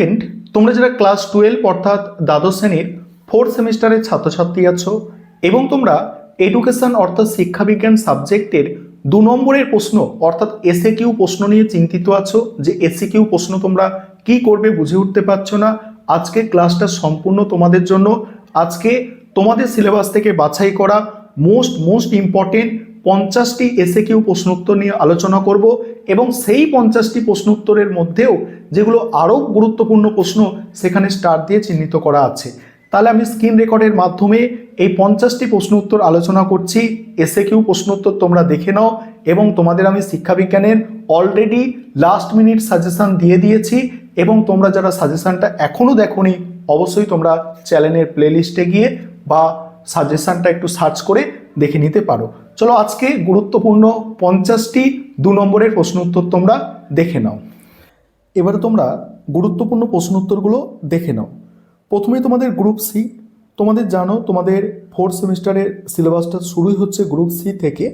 Student, তোমরা যারা class 12 অর্থাৎ দ্বাদশ শ্রেণীর 4th সেমিস্টারের ছাত্রছাত্রী আছো এবং তোমরা এডুকেশন অর্থাৎ শিক্ষাবিজ্ঞান সাবজেক্টের 2 নম্বরের প্রশ্ন অর্থাৎ এসএকিউ প্রশ্ন নিয়ে চিন্তিত আছো যে এসএকিউ প্রশ্ন তোমরা কি করবে বুঝে উঠতে পারছো না, আজকে ক্লাসটা সম্পূর্ণ তোমাদের জন্য। আজকে তোমাদের সিলেবাস থেকে বাছাই করা মোস্ট ইম্পর্টেন্ট 50টি এসএকিউ প্রশ্ন উত্তর নিয়ে আলোচনা করব এবং সেই 50টি প্রশ্ন উত্তরের মধ্যেও যেগুলো আরও গুরুত্বপূর্ণ প্রশ্ন সেখানে স্টার দিয়ে চিহ্নিত করা আছে। তাহলে আমি স্ক্রিন রেকর্ডের মাধ্যমে এই 50টি প্রশ্ন উত্তর আলোচনা করছি। এসএকিউ প্রশ্ন উত্তর তোমরা দেখে নাও এবং তোমাদের আমি শিক্ষাবিজ্ঞানের অলরেডি লাস্ট মিনিট সাজেশন দিয়ে দিয়েছি এবং তোমরা যারা সাজেশনটা এখনও দেখোনি অবশ্যই তোমরা চ্যানেলের প্লেলিস্টে গিয়ে বা সাজেশনটা একটু সার্চ করে দেখে নিতে পারো। চলো আজকে গুরুত্বপূর্ণ 50টি 2 নম্বরের প্রশ্ন উত্তর তোমরা দেখে নাও। এবারে তোমরা গুরুত্বপূর্ণ প্রশ্ন উত্তরগুলো দেখে নাও। প্রথমে তোমাদের গ্রুপ সি, তোমাদের জানো তোমাদের 4th সেমিস্টারের সিলেবাসটা শুরুই হচ্ছে গ্রুপ সি থেকে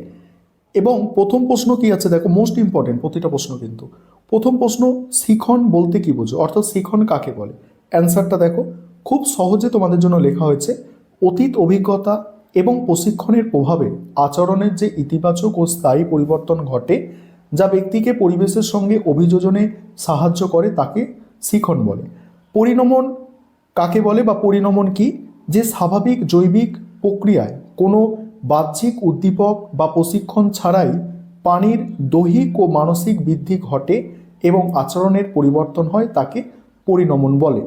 এবং প্রথম প্রশ্ন কি আছে দেখো, মোস্ট ইম্পর্টেন্ট প্রতিটা প্রশ্ন কিন্তু। প্রথম প্রশ্ন, শিখন বলতে কি বোঝো অর্থাৎ শিখন কাকে বলে। অ্যান্সারটা দেখো, খুব সহজে তোমাদের জন্য লেখা হয়েছে, অতীত অভিজ্ঞতা এবং প্রশিক্ষণের প্রভাবে আচরণের যে ইতিবাচক ও স্থায়ী পরিবর্তন ঘটে যা ব্যক্তিকে পরিবেশের সঙ্গে অভিযোজনে সাহায্য করে তাকে শিখন বলে। পরিণমন কাকে বলে বা পরিণমন কি, যে স্বাভাবিক জৈবিক প্রক্রিয়ায় কোনো বাহ্যিক উদ্দীপক বা প্রশিক্ষণ ছাড়াই প্রাণীর দৈহিক ও মানসিক বৃদ্ধি ঘটে এবং আচরণের পরিবর্তন হয় তাকে পরিণমন বলে।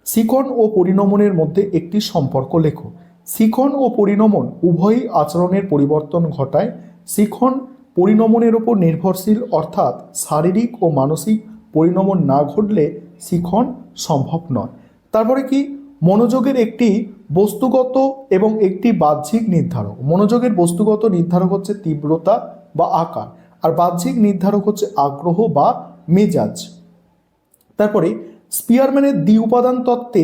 শিখন ও পরিণমনের মধ্যে একটি সম্পর্ক লেখো। শিখন ও পরিণমন উভয়ই আচরণের পরিবর্তন ঘটায়। শিখন পরিণমনের ওপর নির্ভরশীল অর্থাৎ শারীরিক ও মানসিক পরিণমন না ঘটলে শিখন সম্ভব নয়। তারপরে কি, মনোযোগের একটি বস্তুগত এবং একটি বাহ্যিক নির্ধারক। মনোযোগের বস্তুগত নির্ধারক হচ্ছে তীব্রতা বা আকার, আর বাহ্যিক নির্ধারক হচ্ছে আগ্রহ বা মেজাজ। তারপরে স্পিয়ারম্যানের দ্বি উপাদান তত্ত্বে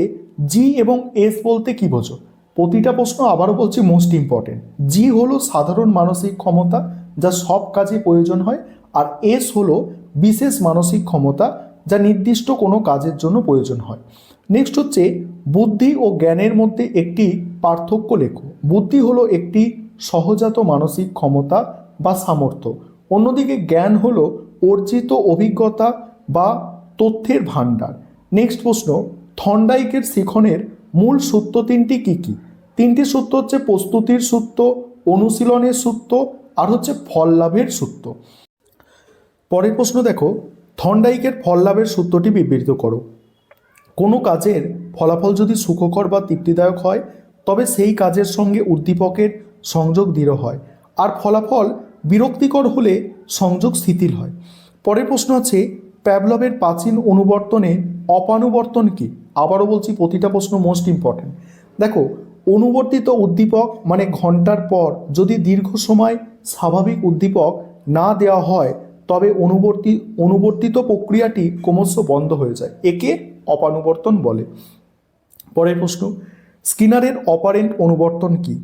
জি এবং এস বলতে কি বোঝো। প্রতিটা প্রশ্ন আবারও বলছি মোস্ট ইম্পর্টেন্ট। জি হলো সাধারণ মানসিক ক্ষমতা যা সব কাজে প্রয়োজন হয়, আর এস হলো বিশেষ মানসিক ক্ষমতা যা নির্দিষ্ট কোনো কাজের জন্য প্রয়োজন হয়। নেক্সট হচ্ছে বুদ্ধি ও জ্ঞানের মধ্যে একটি পার্থক্য লেখো। বুদ্ধি হলো একটি সহজাত মানসিক ক্ষমতা বা সামর্থ্য, অন্যদিকে জ্ঞান হলো অর্জিত অভিজ্ঞতা বা তথ্যের ভাণ্ডার। নেক্সট প্রশ্ন, থর্নডাইকের শিখনের মূল সূত্র তিনটি কী কী। তিনটি সূত্র হচ্ছে প্রস্তুতির সূত্র, অনুশীলনের সূত্র আর হচ্ছে ফল লাভের সূত্র। পরের প্রশ্ন দেখো, থর্নডাইকের ফল লাভের সূত্রটি বিবৃত করো। কোনো কাজের ফলাফল যদি সুখকর বা তৃপ্তিদায়ক হয় তবে সেই কাজের সঙ্গে উদ্দীপকের সংযোগ দৃঢ় হয়, আর ফলাফল বিরক্তিকর হলে সংযোগ শিথিল হয়। পরের প্রশ্ন আছে, প্যাভলভের প্রাচীন অনুবর্তনে অপানুবর্তন কি। আবারও বলছি প্রতিটা প্রশ্ন মোস্ট ইম্পর্টেন্ট। দেখো, অনুবর্তিত উদ্দীপক মানে ঘন্টার পর যদি দীর্ঘ সময় স্বাভাবিক উদ্দীপক না দেওয়া হয় তবে অনুবর্তিত প্রক্রিয়াটি ক্রমশ বন্ধ হয়ে যায়, একে অপানুবর্তন বলে। পরের প্রশ্ন, স্কিনারের অপারেন্ট অনুবর্তন কি।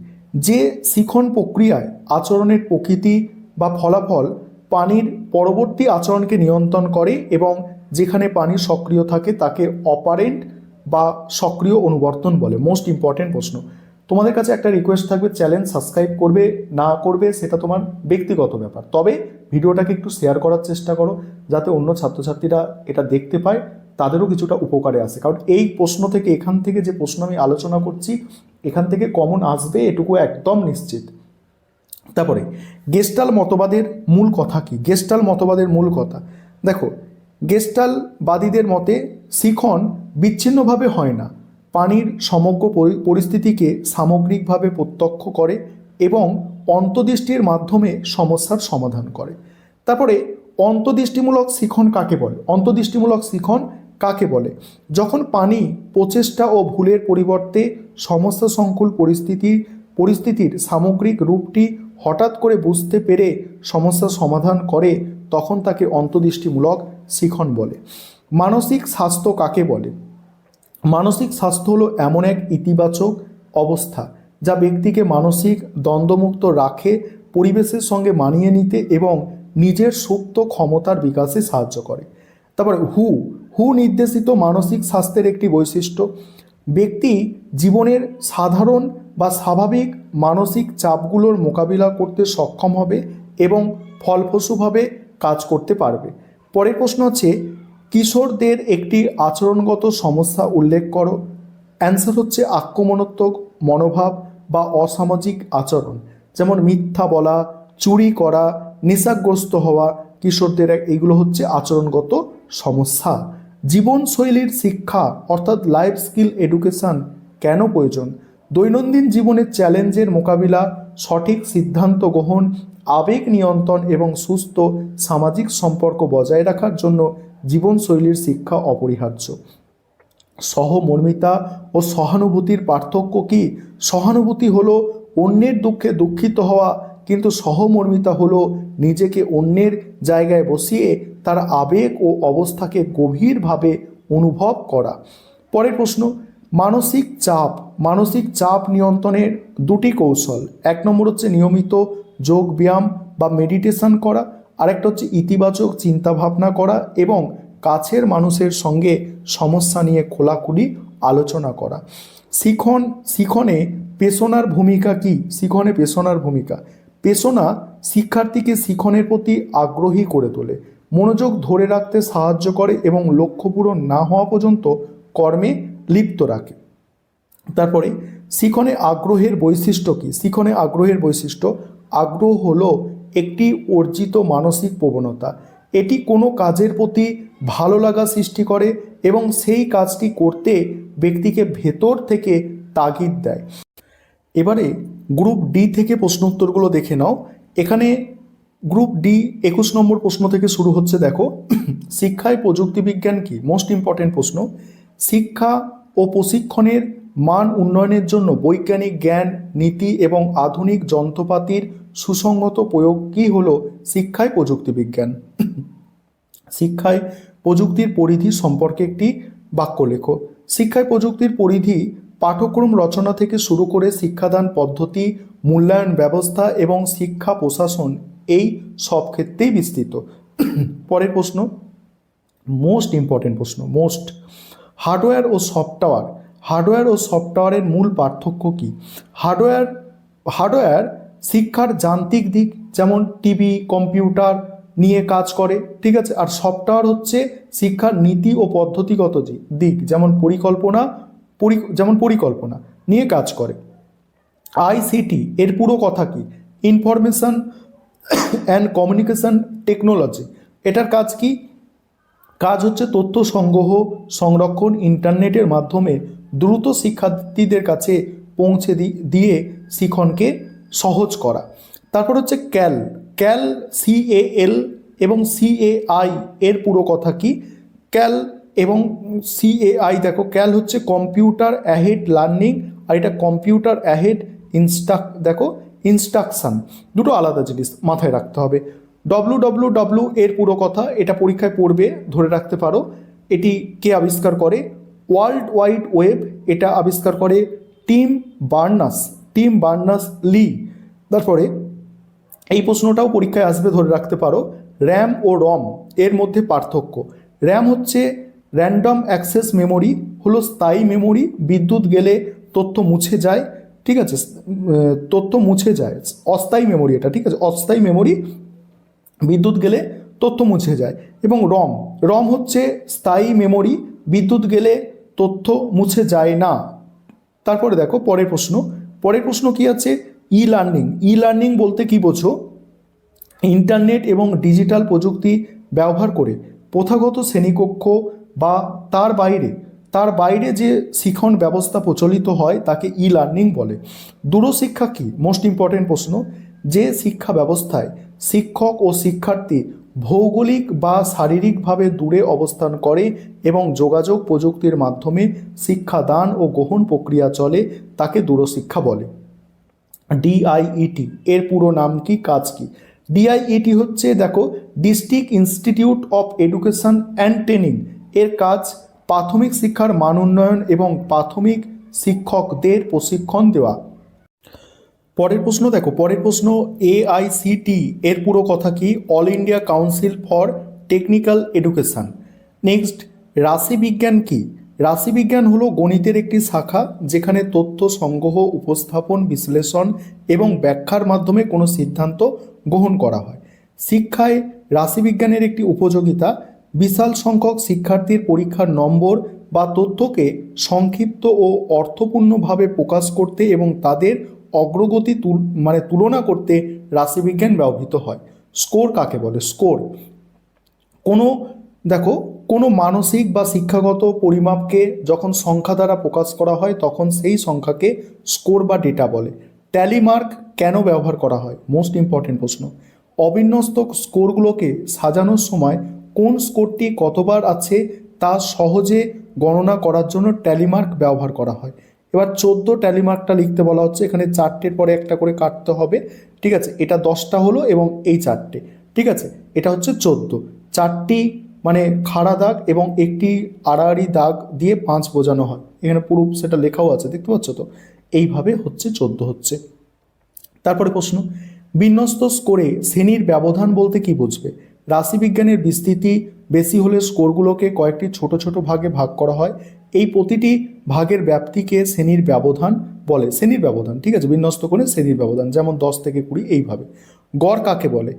যে শিখন প্রক্রিয়ায় আচরণের প্রকৃতি বা ফলাফল প্রাণীর পরবর্তী আচরণকে নিয়ন্ত্রণ করে এবং যেখানে প্রাণী সক্রিয় থাকে তাকে অপারেন্ট বা সক্রিয় অনুবর্তন বলে। মোস্ট ইম্পর্টেন্ট প্রশ্ন। তোমাদের কাছে একটা রিকোয়েস্ট থাকবে, চ্যানেল সাবস্ক্রাইব করবে না করবে সেটা তোমার ব্যক্তিগত ব্যাপার, তবে ভিডিওটাকে একটু শেয়ার করার চেষ্টা করো যাতে অন্য ছাত্রছাত্রীরা এটা দেখতে পায়, তাদেরও কিছুটা উপকারে আসে। কারণ এই প্রশ্ন থেকে, এখান থেকে যে প্রশ্ন আমি আলোচনা করছি এখান থেকে কমন আসবে এটুকু একদম নিশ্চিত। তারপরে গেস্টাল মতবাদের মূল কথা কি। গেস্টাল মতবাদের মূল কথা দেখো, গেস্টালবাদীদের মতে শিখন বিচ্ছিন্নভাবে হয় না, প্রাণীর সমগ্র পরিস্থিতিকে সামগ্রিকভাবে প্রত্যক্ষ করে এবং অন্তর্দৃষ্টির মাধ্যমে সমস্যার সমাধান করে। তারপরে অন্তর্দৃষ্টিমূলক শিখন কাকে বলে। অন্তর্দৃষ্টিমূলক শিখন কাকে বলে, যখন প্রাণী প্রচেষ্টা ও ভুলের পরিবর্তে সমস্যা সংকুল পরিস্থিতির সামগ্রিক রূপটি হঠাৎ করে বুঝতে পেরে সমস্যার সমাধান করে তখন তাকে অন্তর্দৃষ্টিমূলক শিখন বলে। মানসিক স্বাস্থ্য কাকে বলে। মানসিক স্বাস্থ্য হলো এমন এক ইতিবাচক অবস্থা যা ব্যক্তিকে মানসিক দ্বন্দ্বমুক্ত রাখে, পরিবেশের সঙ্গে মানিয়ে নিতে এবং নিজের সুপ্ত ক্ষমতার বিকাশে সাহায্য করে। তারপরে হু নির্দেশিত মানসিক স্বাস্থ্যের একটি বৈশিষ্ট্য। ব্যক্তি জীবনের সাধারণ বা স্বাভাবিক মানসিক চাপগুলোর মোকাবিলা করতে সক্ষম হবে এবং ফলপ্রসূভাবে কাজ করতে পারবে। পরের প্রশ্ন হচ্ছে কিশোরদের একটি আচরণগত সমস্যা উল্লেখ করো। অ্যান্সার হচ্ছে আক্রমণাত্মক মনোভাব বা অসামাজিক আচরণ, যেমন মিথ্যা বলা, চুরি করা, নেশাগ্রস্ত হওয়া। কিশোরদের এইগুলো হচ্ছে আচরণগত সমস্যা। জীবনশৈলীর শিক্ষা অর্থাৎ লাইফ স্কিল এডুকেশন কেন প্রয়োজন? দৈনন্দিন জীবনের চ্যালেঞ্জের মোকাবিলা, সঠিক সিদ্ধান্ত গ্রহণ, আবেগ নিয়ন্ত্রণ এবং সুস্থ সামাজিক সম্পর্ক বজায় রাখার জন্য জীবনশৈলীর শিক্ষা অপরিহার্য। সহমর্মিতা ও সহানুভূতির পার্থক্য কি? সহানুভূতি হলো অন্যের দুঃখে দুঃখিত হওয়া, কিন্তু সহমর্মিতা হলো নিজেকে অন্যের জায়গায় বসিয়ে তার আবেগ ও অবস্থাকে গভীরভাবে অনুভব করা। পরের প্রশ্ন, মানসিক চাপ নিয়ন্ত্রণের দুটি কৌশল। এক নম্বর হচ্ছে নিয়মিত যোগ ব্যায়াম বা মেডিটেশন করা, আরেকটা হচ্ছে ইতিবাচক চিন্তাভাবনা করা এবং কাছের মানুষের সঙ্গে সমস্যা নিয়ে খোলাখুলি আলোচনা করা। শিখনে পেশনার ভূমিকা কি? শিখনে পেশনার ভূমিকা, পেশনা শিক্ষার্থীকে শিখনের প্রতি আগ্রহী করে তোলে, মনোযোগ ধরে রাখতে সাহায্য করে এবং লক্ষ্য পূরণ না হওয়া পর্যন্ত কর্মে লিপ্ত রাখে। তারপরে শিখনে আগ্রহের বৈশিষ্ট্য কি? শিখনে আগ্রহের বৈশিষ্ট্য, আগ্রহ হলো একটি অর্জিত মানসিক প্রবণতা। এটি কোনো কাজের প্রতি ভালো লাগা সৃষ্টি করে এবং সেই কাজটি করতে ব্যক্তিকে ভেতর থেকে তাগিদ দেয়। এবারে গ্রুপ ডি থেকে প্রশ্ন উত্তরগুলো দেখে নাও। এখানে গ্রুপ ডি 21 নম্বর প্রশ্ন থেকে শুরু হচ্ছে। দেখো, শিক্ষায় প্রযুক্তিবিজ্ঞান কি? মোস্ট ইম্পর্টেন্ট প্রশ্ন। শিক্ষা ও প্রশিক্ষণের মান উন্নয়নের জন্য বৈজ্ঞানিক জ্ঞান, নীতি এবং আধুনিক যন্ত্রপাতির সুসংগত প্রয়োগ কি হলো শিক্ষায় প্রযুক্তিবিজ্ঞান। শিক্ষায় প্রযুক্তির পরিধি সম্পর্কে একটি বাক্য লেখো। শিক্ষায় প্রযুক্তির পরিধি পাঠ্যক্রম রচনা থেকে শুরু করে শিক্ষাদান পদ্ধতি, মূল্যায়ন ব্যবস্থা এবং শিক্ষা প্রশাসন, এই সব ক্ষেত্রেই বিস্তৃত। পরের প্রশ্ন, মোস্ট ইম্পর্টেন্ট প্রশ্ন, হার্ডওয়্যার ও সফটওয়্যারের মূল পার্থক্য কি? হার্ডওয়্যার শিক্ষার যান্ত্রিক দিক, যেমন টিভি, কম্পিউটার নিয়ে কাজ করে, ঠিক আছে। আর সফটওয়্যার হচ্ছে শিক্ষার নীতি ও পদ্ধতিগত দিক, যেমন পরিকল্পনা নিয়ে কাজ করে। আইসিটি এর পুরো কথা কি? Information and communication technology. এটার কাজ কি? কাজ হচ্ছে তথ্য সংগ্রহ, সংরক্ষণ, ইন্টারনেটের মাধ্যমে দ্রুত শিক্ষার্থীদের কাছে পৌঁছে দিয়ে শিক্ষণকে সহজ করা। তারপর হচ্ছে ক্যাল CAL এবং CAI এর পুরো কথা কি? ক্যাল এবং CAI, দেখো, ক্যাল হচ্ছে কম্পিউটার অ্যাহেড লার্নিং আর এটা কম্পিউটার অ্যাহেড ইনস্ট্রাকশন, দুটো আলাদা জিনিস মাথায় রাখতে হবে। WWW এর পুরো কথা, এটা পরীক্ষায় পড়বে, ধরে রাখতে পারো। এটি কে আবিষ্কার করে? ওয়ার্ল্ড ওয়াইড ওয়েব, এটা আবিষ্কার করে টিম বার্নার্স লি। তারপরে এই প্রশ্নটাও পরীক্ষায় আসবে, ধরে রাখতে পারো। র্যাম ও রম এর মধ্যে পার্থক্য। র্যাম হচ্ছে র্যান্ডম অ্যাক্সেস মেমোরি, হলো স্থায়ী মেমোরি, বিদ্যুৎ গেলে তথ্য মুছে যায়, ঠিক আছে, অস্থায়ী মেমোরি এটা, ঠিক আছে, অস্থায়ী মেমোরি, বিদ্যুৎ গেলে তথ্য মুছে যায়। এবং রম হচ্ছে স্থায়ী মেমোরি, বিদ্যুৎ গেলে তথ্য মুছে যায় না। তারপরে দেখো পরের প্রশ্ন কি আছে? ই লার্নিং বলতে কি বোঝো? ইন্টারনেট এবং ডিজিটাল প্রযুক্তি ব্যবহার করে প্রথাগত শ্রেণীকক্ষ বা তার বাইরে যে শিক্ষণ ব্যবস্থা প্রচলিত হয় তাকে ই লার্নিং বলে। দূরশিক্ষা কি? মোস্ট ইম্পর্টেন্ট প্রশ্ন। যে শিক্ষা ব্যবস্থায় শিক্ষক ও শিক্ষার্থী ভৌগোলিক বা শারীরিকভাবে দূরে অবস্থান করে এবং যোগাযোগ প্রযুক্তির মাধ্যমে শিক্ষাদান ও গ্রহণ প্রক্রিয়া চলে, তাকে দূরশিক্ষা বলে। DIET এর পুরো নাম কি? কাজ কি? DIET হচ্ছে, দেখো, district institute of education and training. এর কাজ প্রাথমিক শিক্ষার মান উন্নয়ন এবং প্রাথমিক শিক্ষকদের প্রশিক্ষণ দেওয়া। পরের প্রশ্ন, AICT এর পুরো কথা কি? All India council for technical education. Next, রাশিবিজ্ঞান কি? রাশিবিজ্ঞান হলো গণিতের একটি শাখা যেখানে তথ্য সংগ্রহ, উপস্থাপন, বিশ্লেষণ এবং ব্যাখ্যার মাধ্যমে কোনো সিদ্ধান্ত গ্রহণ করা হয়। শিক্ষায় রাশিবিজ্ঞানের একটি উপযোগিতা বিশাল সংখ্যক শিক্ষার্থীর পরীক্ষার নম্বর বা তথ্যকে সংক্ষিপ্ত ও অর্থপূর্ণভাবে প্রকাশ করতে এবং তাদের অগ্রগতি তুলনা করতে রাশিবিজ্ঞান ব্যবহৃত হয়। স্কোর কাকে বলে? স্কোর কোনো দেখো কোনো মানসিক বা শিক্ষাগত পরিমাপকে যখন সংখ্যা দ্বারা প্রকাশ করা হয় তখন সেই সংখ্যাকে স্কোর বা ডেটা বলে। ট্যালি মার্ক কেন ব্যবহার করা হয়? মোস্ট ইম্পর্টেন্ট প্রশ্ন। অবিন্যস্ত স্কোরগুলোকে সাজানোর সময় কোন স্কোরটি কতবার আছে তা সহজে গণনা করার জন্য ট্যালি মার্ক ব্যবহার করা হয়। এবার 14 ট্যালি মার্কটা লিখতে বলা হচ্ছে, এখানে 4টের পরে একটা করে কাটতে হবে, ঠিক আছে। এটা 10টা হলো এবং এই 4টে, ঠিক আছে। এটা হচ্ছে 14, 4টি মানে খাড়া দাগ এবং একটি আড়াআড়ি দাগ দিয়ে 5 বোঝানো হয়। এখানে পুরো সেটা লেখাও আছে, দেখতে পাচ্ছ তো? এইভাবে হচ্ছে 14 হচ্ছে। তারপরে প্রশ্ন, বিন্যস্ত স্কোরে শ্রেণীর ব্যবধান বলতে কি বুঝবে? রাশিবিজ্ঞানের বিস্তৃতি বেশি হলে স্কোরগুলোকে কয়েকটি ছোট ছোট ভাগে ভাগ করা হয়। এই প্রতিটি ভাগের ব্যাপ্তিকে শ্রেণীর ব্যবধান বলে। শ্রেণীর ব্যবধান, ঠিক আছে, বিন্যস্ত করে শ্রেণীর ব্যবধান, যেমন 10 থেকে 20 এইভাবে। গড় কাকে বলে?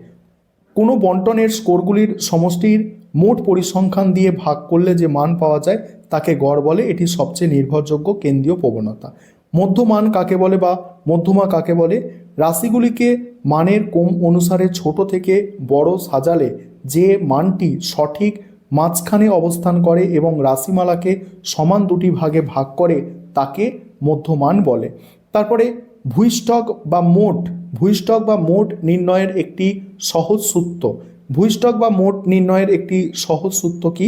কোনো বন্টনের স্কোরগুলির সমষ্টির মোট পরিসংখ্যান দিয়ে ভাগ করলে যে মান পাওয়া যায় তাকে গড় বলে। এটি সবচেয়ে নির্ভরযোগ্য কেন্দ্রীয় প্রবণতা। মধ্যমান কাকে বলে বা মধ্যমা কাকে বলে? রাশিগুলিকে মানের ক্রম অনুসারে ছোট থেকে বড় সাজালে যে মানটি সঠিক মাঝখানে অবস্থান করে এবং রাশিমালাকে সমান দুটি ভাগে ভাগ করে তাকে মধ্যমান বলে। তারপরে ভূইষ্ঠক বা মোট নির্ণয়ের একটি সহজ সূত্র। ভূইষ্ঠক বা মোট নির্ণয়ের একটি সহজ সূত্র কি?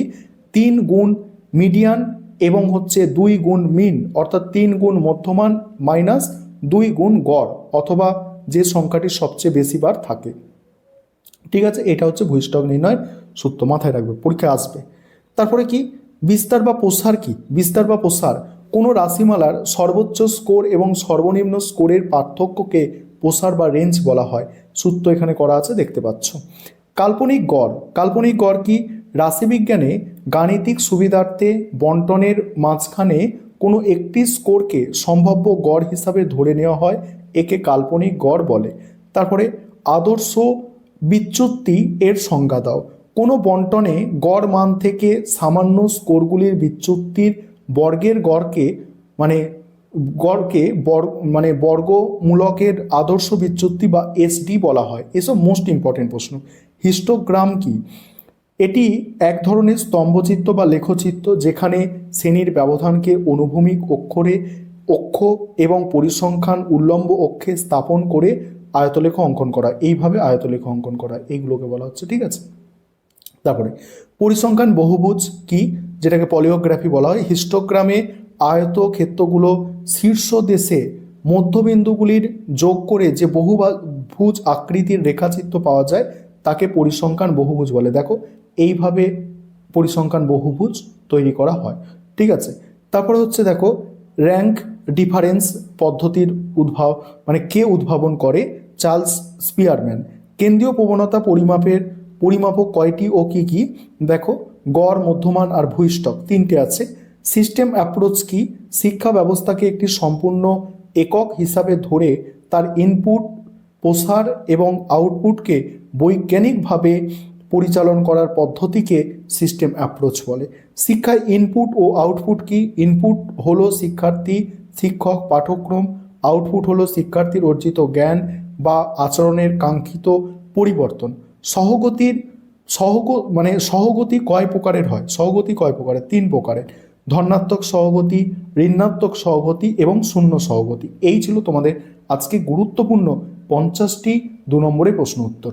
3 গুণ মিডিয়ান এবং হচ্ছে 2 গুণ মিন, অর্থাৎ 3 গুণ মধ্যমান মাইনাস 2 গুণ গড়, অথবা যে সংখ্যাটি সবচেয়ে বেশি বার থাকে, ঠিক আছে। এটা হচ্ছে ভূইষ্ঠক নির্ণয়ের সূত্র, মাথায় রাখবে, পরীক্ষায় আসবে। তারপরে কি? বিস্তার বা প্রসার কি? বিস্তার বা প্রসার কোনো রাশিমালার সর্বোচ্চ স্কোর এবং সর্বনিম্ন স্কোরের পার্থক্যকে প্রসার বা রেঞ্জ বলা হয়। সূত্র এখানে করা আছে, দেখতে পাচ্ছ। কাল্পনিক গড়। কাল্পনিক গড় কি? রাশিবিজ্ঞানে গাণিতিক সুবিধার্থে বন্টনের মাঝখানে কোনো একটি স্কোরকে সম্ভাব্য গড় হিসাবে ধরে নেওয়া হয়, একে কাল্পনিক গড় বলে। তারপরে আদর্শ বিচ্যুতি এর সংজ্ঞা দাও। কোনো বন্টনে গড় মান থেকে সামান্য স্কোরগুলির বিচ্যুতির বর্গের গড়কে বর্গমূলকের আদর্শ বিচ্যুতি বা এসডি বলা হয়। এসব মোস্ট ইম্পর্টেন্ট প্রশ্ন। হিস্টোগ্রাম কি? এটি এক ধরনের স্তম্ভচিত্র বা লেখচিত্র যেখানে শ্রেণীর ব্যবধানকে অনুভূমিক অক্ষ এবং পরিসংখ্যান উল্লম্ব অক্ষে স্থাপন করে আয়তলেখ অঙ্কন করা। এইভাবে আয়তলেখ অঙ্কন করা, এইগুলোকে বলা হচ্ছে, ঠিক আছে। তারপরে পরিসংখ্যান বহুভুজ কি? যেটাকে পলিওগ্রাফি বলা হয়। হিস্টোগ্রামে আয়তক্ষেত্রগুলো শীর্ষ দেশে মধ্যবিন্দুগুলির যোগ করে যে বহুভুজ আকৃতির রেখাচিত্র পাওয়া যায় তাকে পরিসংখ্যান বহুভুজ বলে। দেখো এইভাবে পরিসংখ্যান বহুভুজ তৈরি করা হয়, ঠিক আছে। তারপরে হচ্ছে দেখো র্যাঙ্ক ডিফারেন্স পদ্ধতির কে উদ্ভাবন করে? Charles Spearman. কেন্দ্রীয় প্রবণতা পরিমাপক কয়টি ও কি কি? দেখো গড়, মধ্যমান আর ভূইষ্ঠক, 3টে আছে। সিস্টেম অ্যাপ্রোচ কি? শিক্ষা ব্যবস্থাকে একটি সম্পূর্ণ একক হিসাবে ধরে তার ইনপুট, প্রসার এবং আউটপুটকে বৈজ্ঞানিকভাবে পরিচালন করার পদ্ধতিকে সিস্টেম অ্যাপ্রোচ বলে। শিক্ষায় ইনপুট ও আউটপুট কি? ইনপুট হলো শিক্ষার্থী, শিক্ষক, পাঠ্যক্রম। আউটপুট হলো শিক্ষার্থীর অর্জিত জ্ঞান বা আচরণের কাঙ্ক্ষিত পরিবর্তন। সহগতি কয় প্রকারের হয়? সহগতি কয় প্রকারের? 3 প্রকারের। ধনাত্মক সহগতি, ঋণাত্মক সহগতি এবং শূন্য সহগতি। এই ছিল তোমাদের আজকে গুরুত্বপূর্ণ 50টি 2 নম্বরের প্রশ্ন উত্তর।